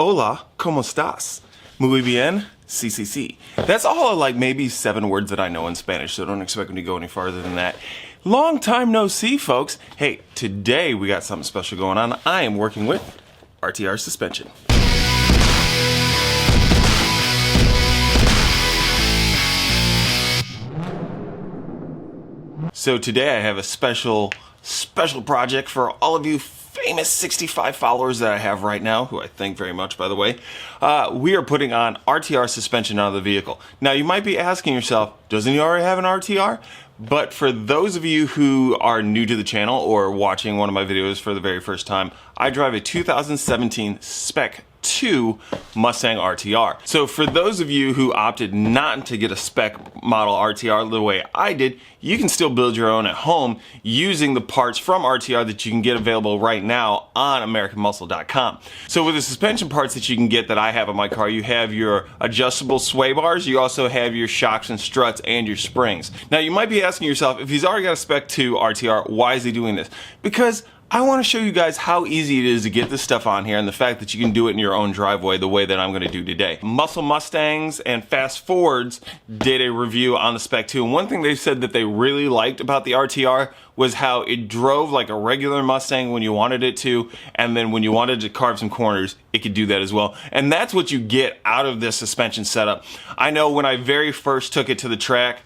Hola, ¿cómo estás? Muy bien, sí. That's all like maybe 7 words that I know in Spanish, so don't expect me to go any farther than that. Long time no see, folks. Hey, today we got something special going on. I am working with RTR Suspension. So today I have a special project for all of you famous 65 followers that I have right now, who I thank very much, by the way. We are putting on RTR suspension on the vehicle. Now you might be asking yourself, doesn't he already have an RTR? But for those of you who are new to the channel or watching one of my videos for the very first time, I drive a 2017 Spec 2 Mustang RTR. So for those of you who opted not to get a spec model RTR the way I did, you can still build your own at home using the parts from RTR that you can get available right now on AmericanMuscle.com. So with the suspension parts that you can get that I have on my car, you have your adjustable sway bars, you also have your shocks and struts and your springs. Now you might be asking yourself, if he's already got a Spec 2 RTR, why is he doing this? Because I want to show you guys how easy it is to get this stuff on here and the fact that you can do it in your own driveway the way that I'm going to do today. Muscle Mustangs and Fast Forwards did a review on the Spec 2, and one thing they said that they really liked about the RTR was how it drove like a regular Mustang when you wanted it to, and then when you wanted to carve some corners, it could do that as well. And that's what you get out of this suspension setup. I know when I very first took it to the track,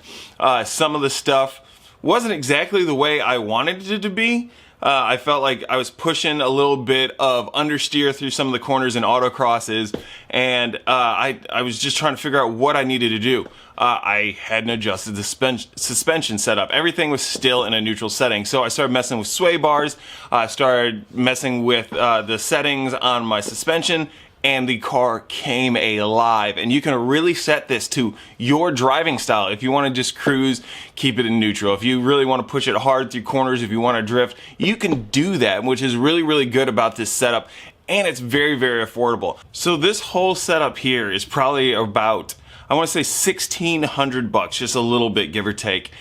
some of the stuff wasn't exactly the way I wanted it to be. I felt like I was pushing a little bit of understeer through some of the corners in autocrosses, and I was just trying to figure out what I needed to do. I hadn't adjusted the suspension setup. Everything was still in a neutral setting, so I started messing with sway bars, I started messing with the settings on my suspension, and the car came alive. And you can really set this to your driving style. If you want to just cruise, keep it in neutral. If you really want to push it hard through corners, if you want to drift, you can do that, which is really good about this setup. And it's very affordable. So this whole setup here is probably about, I want to say $1,600, just a little bit, give or take,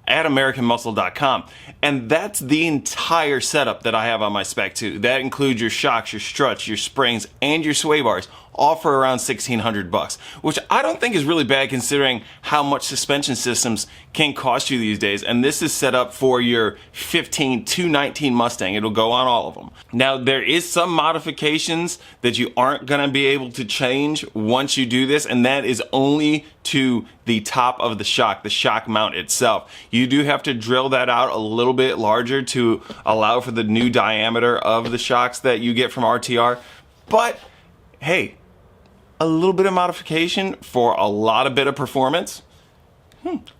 at AmericanMuscle.com. And that's the entire setup that I have on my Spec 2. That includes your shocks, your struts, your springs, and your sway bars, all for around $1,600, which I don't think is really bad considering how much suspension systems can cost you these days. And this is set up for your 15 to 19 Mustang. It'll go on all of them. Now, there is some modifications that you aren't going to be able to change once you do this, and that is only to the top of the shock mount itself. You do have to drill that out a little bit larger to allow for the new diameter of the shocks that you get from RTR. But hey, a little bit of modification for a lot of bit of performance.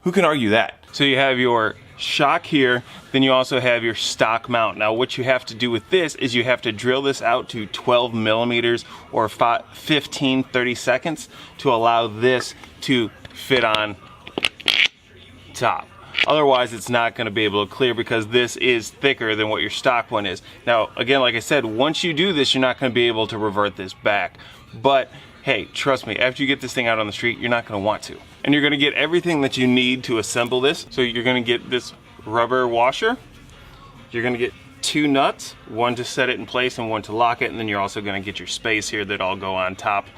Who can argue that? So you have your shock here, then you also have your stock mount. Now what you have to do with this is you have to drill this out to 12 millimeters or 30 seconds to allow this to fit on top. Otherwise it's not going to be able to clear because this is thicker than what your stock one is. Now again, like I said, once you do this, you're not going to be able to revert this back. But hey, trust me, after you get this thing out on the street, you're not going to want to. And you're going to get everything that you need to assemble this. So you're going to get this rubber washer. You're going to get 2 nuts, one to set it in place and one to lock it. And then you're also going to get your space here that all go on top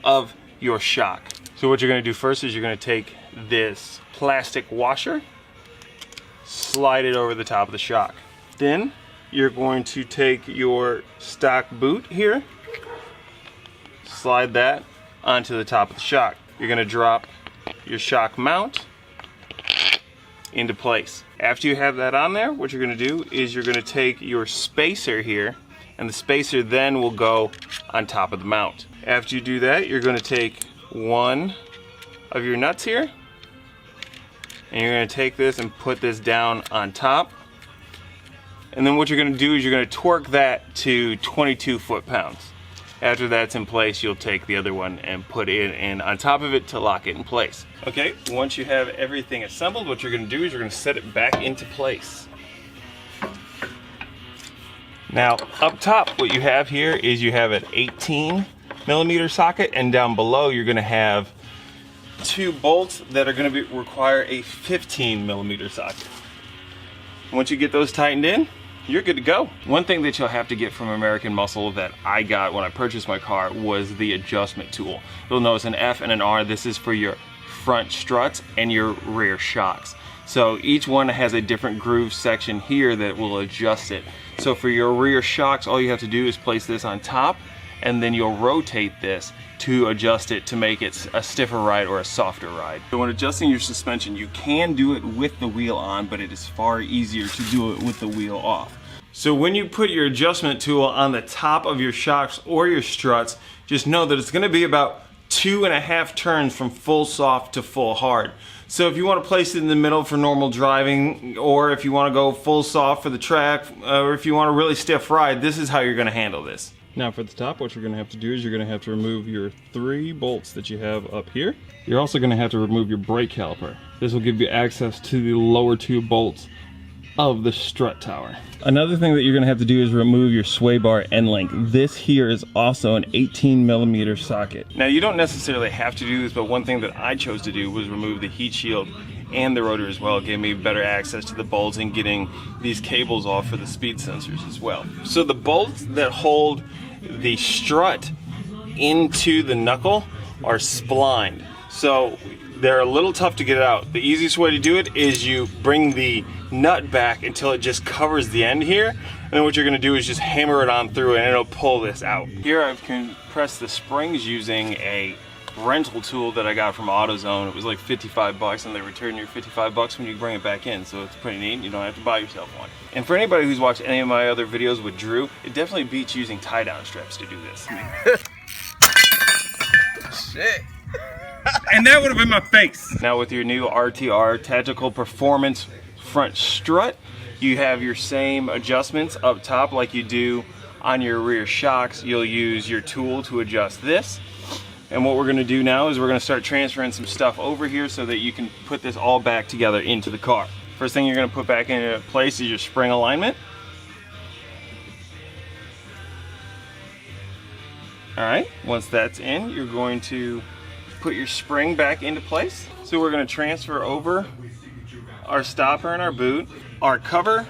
of your shock. So what you're going to do first is you're going to take this plastic washer, slide it over the top of the shock. Then you're going to take your stock boot here, slide that onto the top of the shock. You're going to drop your shock mount into place. After you have that on there, what you're going to do is you're going to take your spacer here, and the spacer then will go on top of the mount. After you do that, you're going to take one of your nuts here, and you're going to take this and put this down on top. And then what you're going to do is you're going to torque that to 22 foot-pounds. After that's in place, you'll take the other one and put it in on top of it to lock it in place. Okay, once you have everything assembled, what you're going to do is you're going to set it back into place. Now, up top, what you have here is you have an 18 millimeter socket, and down below you're going to have 2 bolts that are going to require a 15 millimeter socket. Once you get those tightened in, you're good to go. One thing that you'll have to get from American Muscle that I got when I purchased my car was the adjustment tool. You'll notice an F and an R. This is for your front struts and your rear shocks. So each one has a different groove section here that will adjust it. So for your rear shocks, all you have to do is place this on top, and then you'll rotate this to adjust it to make it a stiffer ride or a softer ride. So when adjusting your suspension, you can do it with the wheel on, but it is far easier to do it with the wheel off. So when you put your adjustment tool on the top of your shocks or your struts, just know that it's going to be about 2.5 turns from full soft to full hard. So if you want to place it in the middle for normal driving, or if you want to go full soft for the track, or if you want a really stiff ride, this is how you're going to handle this. Now for the top, what you're going to have to do is you're going to have to remove your 3 bolts that you have up here. You're also going to have to remove your brake caliper. This will give you access to the lower 2 bolts of the strut tower. Another thing that you're going to have to do is remove your sway bar end link. This here is also an 18mm socket. Now you don't necessarily have to do this, but one thing that I chose to do was remove the heat shield and the rotor as well. It gave me better access to the bolts and getting these cables off for the speed sensors as well. So the bolts that hold the strut into the knuckle are splined. So they're a little tough to get out. The easiest way to do it is you bring the nut back until it just covers the end here, and then what you're going to do is just hammer it on through and it'll pull this out. Here I've compressed the springs using a rental tool that I got from AutoZone. It was like 55 bucks, and they return your 55 bucks when you bring it back in, so it's pretty neat. You don't have to buy yourself one. And for anybody who's watched any of my other videos with Drew, it definitely beats using tie-down straps to do this. Shit. And that would have been my face. Now with your new RTR Tactical Performance front strut, you have your same adjustments up top like you do on your rear shocks. You'll use your tool to adjust this. And what we're going to do now is we're going to start transferring some stuff over here so that you can put this all back together into the car. First thing you're going to put back into place is your spring alignment. Alright, once that's in, you're going to put your spring back into place. So we're going to transfer over our stopper and our boot, our cover,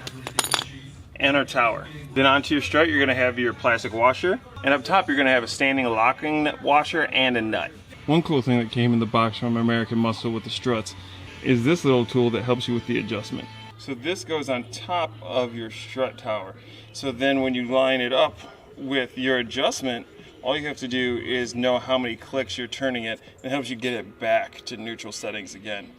and our tower. Then onto your strut, you're going to have your plastic washer, and up top you're going to have a standing locking washer and a nut. One cool thing that came in the box from American Muscle with the struts is this little tool that helps you with the adjustment. So this goes on top of your strut tower. So then when you line it up with your adjustment, all you have to do is know how many clicks you're turning it, and it helps you get it back to neutral settings again.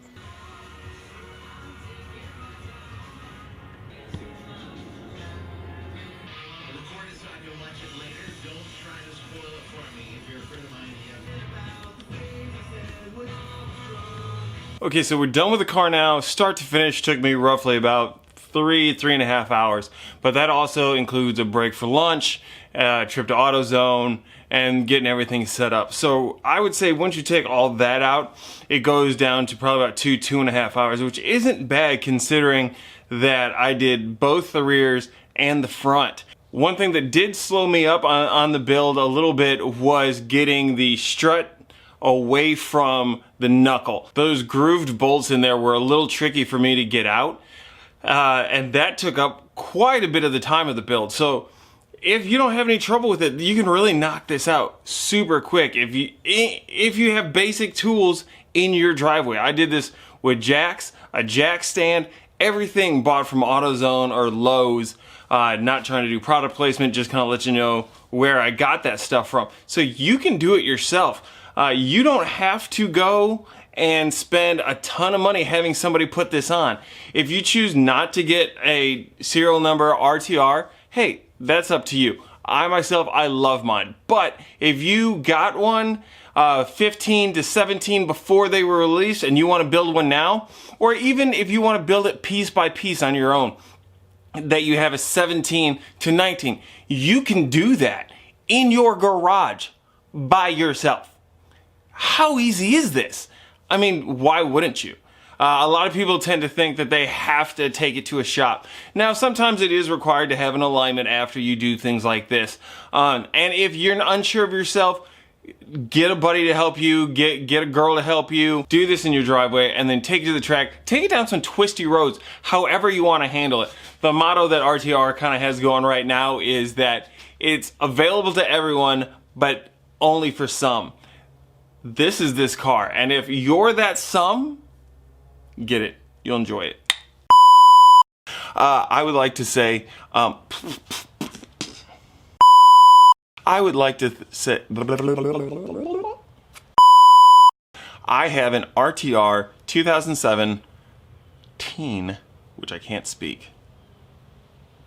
Okay, so we're done with the car now. Start to finish took me roughly about 3.5 hours, but that also includes a break for lunch, a trip to AutoZone, and getting everything set up. So I would say once you take all that out, it goes down to probably about 2.5 hours, which isn't bad considering that I did both the rears and the front. One thing that did slow me up on the build a little bit was getting the strut away from the knuckle. Those grooved bolts in there were a little tricky for me to get out, and that took up quite a bit of the time of the build. So if you don't have any trouble with it, you can really knock this out super quick if you have basic tools in your driveway. I did this with jacks, a jack stand, everything bought from AutoZone or Lowe's. Not trying to do product placement, just kind of let you know where I got that stuff from. So you can do it yourself. You don't have to go and spend a ton of money having somebody put this on. If you choose not to get a serial number RTR, hey, that's up to you. I myself, I love mine. But if you got one 15 to 17 before they were released and you want to build one now, or even if you want to build it piece by piece on your own, that you have a 17 to 19, you can do that in your garage by yourself. How easy is this? I mean, why wouldn't you? A lot of people tend to think that they have to take it to a shop. Now, sometimes it is required to have an alignment after you do things like this. And if you're unsure of yourself, get a buddy to help you, get a girl to help you, do this in your driveway, and then take it to the track, take it down some twisty roads, however you want to handle it. The motto that RTR kind of has going right now is that it's available to everyone, but only for some. This is this car, and if you're that some, get it. You'll enjoy it. I would like to say, I have an RTR 2007 teen, which I can't speak.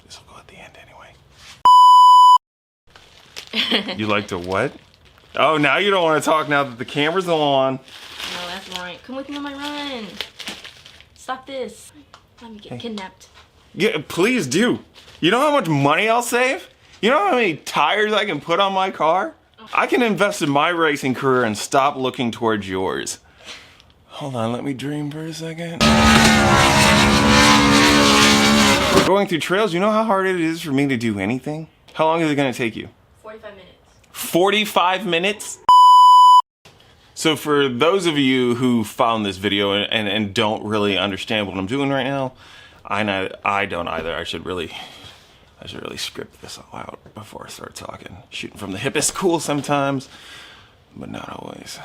This will go at the end anyway. You like to what? Oh, now you don't want to talk now that the camera's on. No, that's right. Come with me on my run. Stop this. Let me get kidnapped. Yeah, please do. You know how much money I'll save? You know how many tires I can put on my car? I can invest in my racing career and stop looking towards yours. Hold on, let me dream for a second. Going through trails, you know how hard it is for me to do anything? How long is it gonna take you? 45 minutes. 45 minutes? So for those of you who found this video and don't really understand what I'm doing right now, I don't either. I should really script this all out before I start talking. Shooting from the hip is cool sometimes, but not always.